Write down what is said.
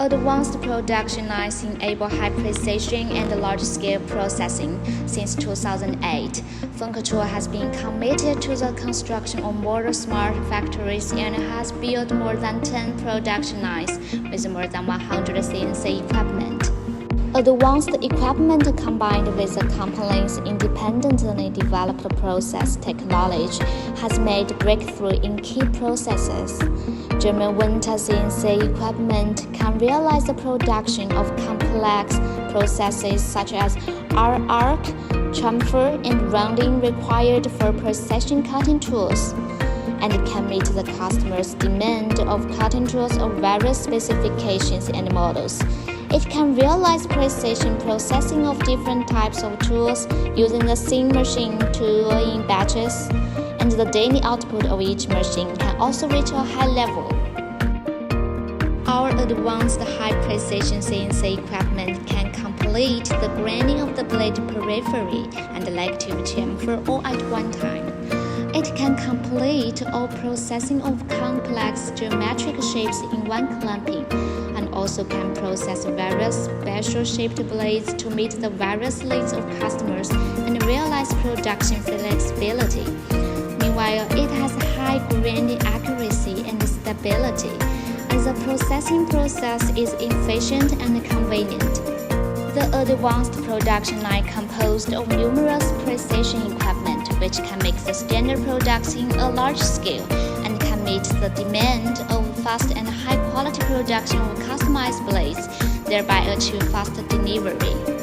Advanced production lines enable high precision and large-scale processing. Since 2008, Fhonk has been committed to the construction of more smart factories and has built more than 10 production lines with more than 100 CNC equipment. Advanced equipment combined with the company's independently developed process technology has made breakthrough in key processes. German winter CNC equipment can realize the production of complex processes such as arc, chamfer, and rounding required for precision cutting tools, and can meet the customer's demand of cutting tools of various specifications and models. It can realize precision processing of different types of tools using the same machine tool in batches, and the daily output of each machine can also reach a high level. Our advanced high-precision CNC equipment can complete the grinding of the blade periphery and selective chamfer all at one time. It can complete all processing of complex geometric shapes in one clamping, and also can process various special-shaped blades to meet the various needs of customers and realize production flexibility. Meanwhile, it has high grinding accuracy and stability, and the processing process is efficient and convenient. The advanced production line composed of numerous precision equipment, which can make the standard production a large scale and can meet the demand of fast and high-quality production of customized blades, thereby achieve fast delivery.